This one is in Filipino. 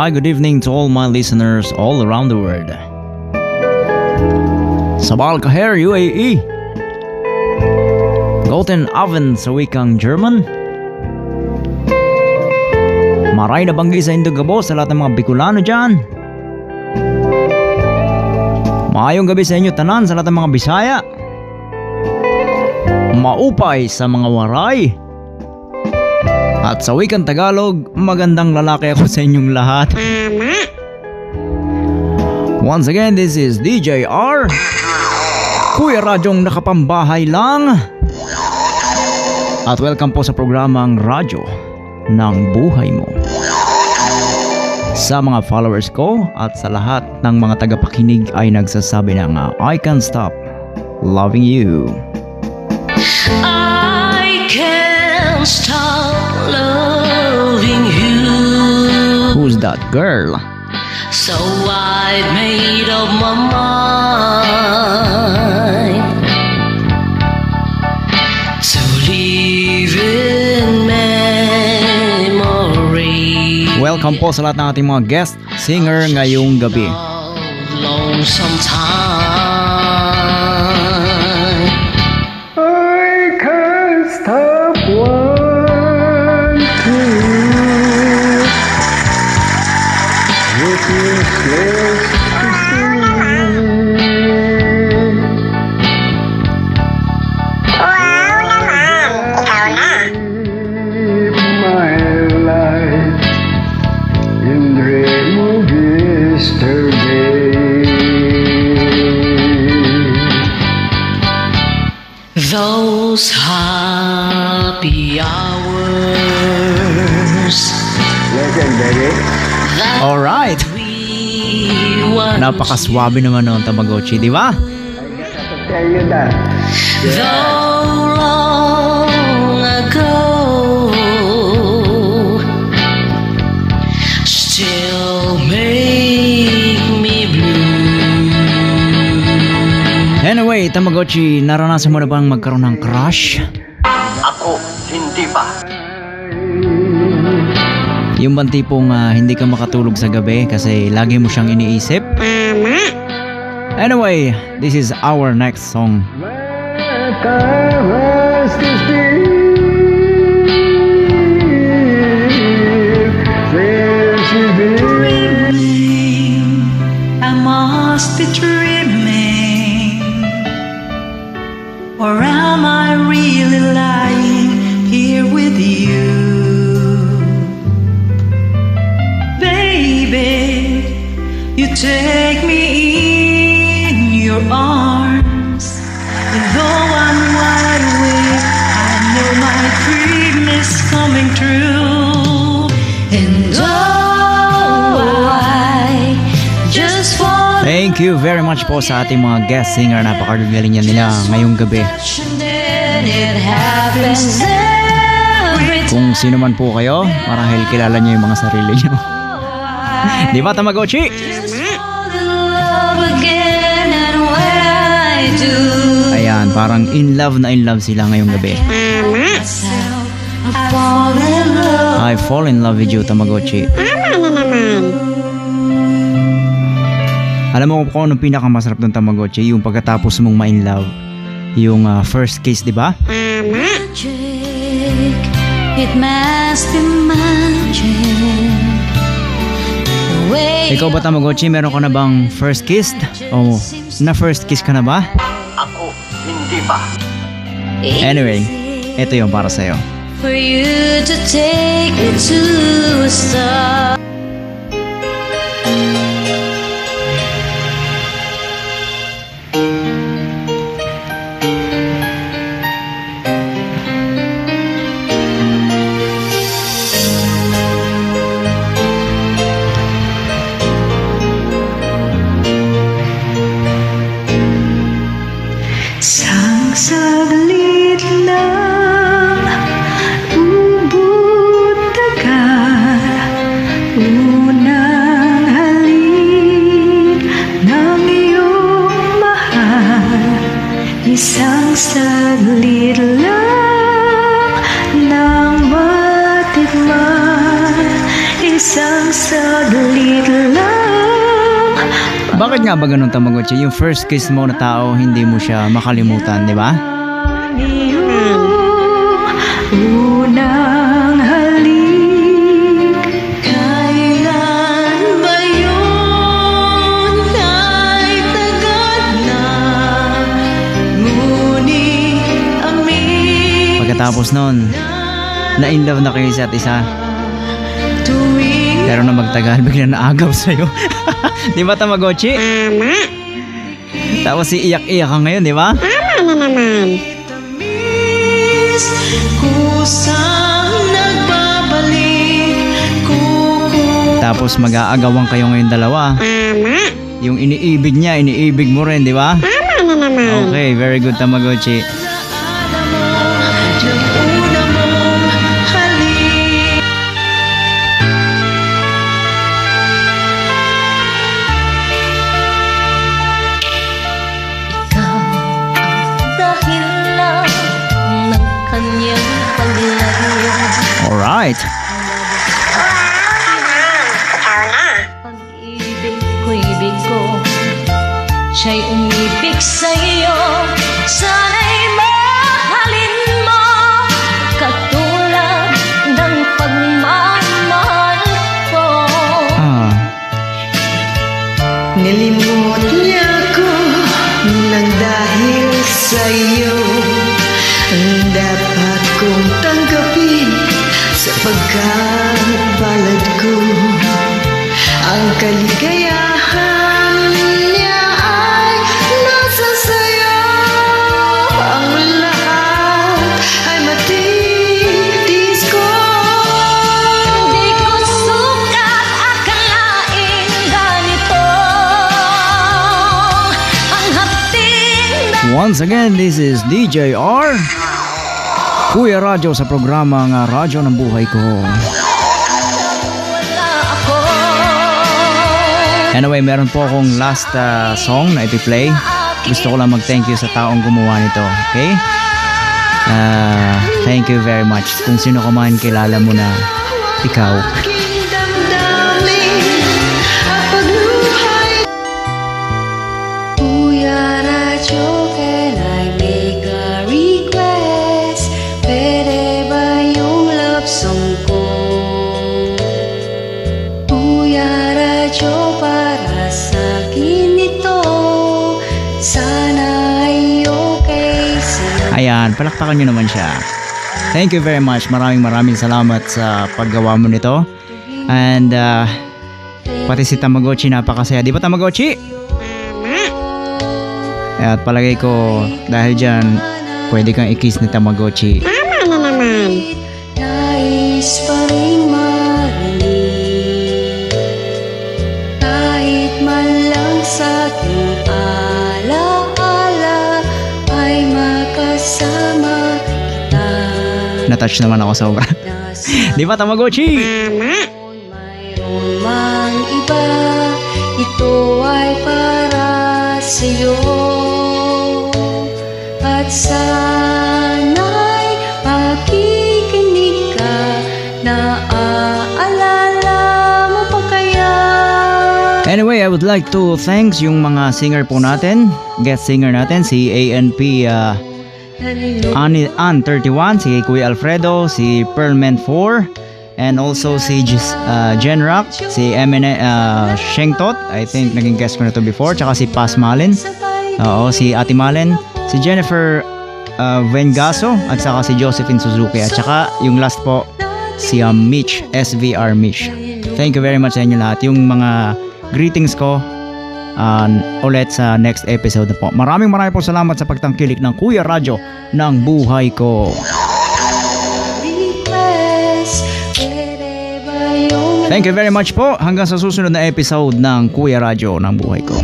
Hi, good evening to all my listeners all around the world. Sabah al-Khair, UAE. Guten Abend sa wikang German. Maray na banggi sa Indogabo sa lahat ng mga Bicolano dyan. Maayong gabi sa inyo tanan sa lahat ng mga Bisaya. Maupay sa mga waray. At sa wikang Tagalog, magandang lalaki ako sa inyong lahat. Once again, this is DJ R, Kuya Radyong nakapambahay lang. At welcome po sa programang Radyo ng Buhay Mo. Sa mga followers ko at sa lahat ng mga tagapakinig ay nagsasabi ng I can't stop loving you. I can't stop loving you. Who's that girl? So I made up my mind to live in memory. Welcome po sa lahat ng ating mga guest singer ngayong gabi. Lonesome time. I can't stop wanting with useless to see. My life in dream of yesterday. Those happy hours Legendary. that Alright, we once napakaswabe naman ng Tamagotchi, di ba? I gotta tell you that. though long ago still make me blue. Anyway, Tamagotchi, naranasan mo na bang magkaroon ng crush? Ako, hindi pa. Yung bang tipong hindi ka makatulog sa gabi kasi lagi mo siyang iniisip? Anyway, this is our next song. What I was to speak, since you've been Dreaming, I must be dreaming, or am I really lying here with you? Baby, you take me in your arms, and though I'm wide awake, I know my dream is coming true. And oh, I just want Thank you very much po sa ating mga guest singer. Napakagaling yan nila ngayong gabi. And it happens every Kung sino man po kayo, marahil kilala niyo yung mga sarili niyo. Di ba, Tamagotchi? love again, and when I do, Ayan, parang in love na in love sila ngayong gabi. I fall in love. I fall in love with you, Tamagotchi. Alam mo kung anong pinakamasarap ng Tamagotchi? Yung pagkatapos mong ma-in love. Yung first kiss, di ba? Magic, it must be magic. The way Ikaw ba, Tamagotchi, meron ka na bang first kiss? O na first kiss ka na ba? Ako, hindi pa. Anyway, ito yung para sa'yo. for you to take me to a star. Sang saglit lang, ubod tagal, isang saglit lang. Bakit nga ba ganun, Tamagotchi? Yung first kiss mo na tao, hindi mo siya makalimutan, di ba? Iyong unang halik, kailan ba yun? Kahit tagal na, ngunit amin Pagkatapos nun, na-in love na kayo sa isa't isa. tuwing Pero na magtagal, bigla naagaw sa'yo. Di ba, Tamagotchi? Tapos iiyak-iyak ka ngayon, di ba? tamis, kusang nagbabalik, Tapos mag-aagawan kayo ngayon dalawa. Yung iniibig niya, iniibig mo rin, di ba? Okay, very good, Tamagotchi. kukulaan mo yung una mong halik. Ikaw ang dahilan ng kanyang paglayo. Alright. Pag-ibig ko, siya'y umibig sa'yo. Sana'y mahalin mo katulad ng pagmamahal ko. Ah, Nilimot niya ako nang dahil sa'yo. Ang dapat kong tanggapin sa pagkabalad ko. Ang kaligayahan niya ay nasa sayo. Ang lahat ay matitis ko. Di ko sukat akalain ganito ang hatid na once again, this is DJ R. Kuya Radyo sa programa nga Radyo ng Buhay Ko. wala ako. Anyway, meron po akong last song na ipi-play. Gusto ko lang mag-thank you sa taong gumawa nito, okay? Thank you very much. Kung sino ka man, kilala mo na ikaw. Aking damdamin at pagluhay. Kuya Radyo, can I make a request? Pwede ba yung love song ko? Kuya Radyo, para sa'kin ito. Sana ay okay sa'yo. Ayan, palakpakan nyo naman siya. Thank you very much. Maraming salamat sa paggawa mo nito. And pati si Tamagotchi napakasaya. Di ba, Tamagotchi? At palagay ko, dahil dyan, pwede kang i-kiss ni Tamagotchi. Nais pa rin marinig, kahit man lang sa aking alaala, ay makasama kita. Na-touch naman ako sobra. Di ba, Tamagotchi? Mayroon mang iba, ito ay para sa'yo. At sana'y makikinig ka, naaalala mo pa kaya? Anyway, I would like to thanks yung mga singer po natin. Guest singer natin, si ANP An31, si Kuya Alfredo, si Pearlman 4, and also si Jen Rock, si Shengtot, I think naging guest ko na to before, tsaka si Paz Malin, oo, si Ate Malin, si Jennifer Vengaso, at saka si Josephine Suzuki, at saka yung last po, si Mitch, SVR Mitch. Thank you very much sa inyo lahat. Yung mga greetings ko ulit sa next episode na po. Maraming po salamat sa pagtangkilik ng Kuya Radyo ng Buhay Ko. Request, pwede ba yung Thank you very much po. Hanggang sa susunod na episode ng Kuya Radyo ng Buhay Ko.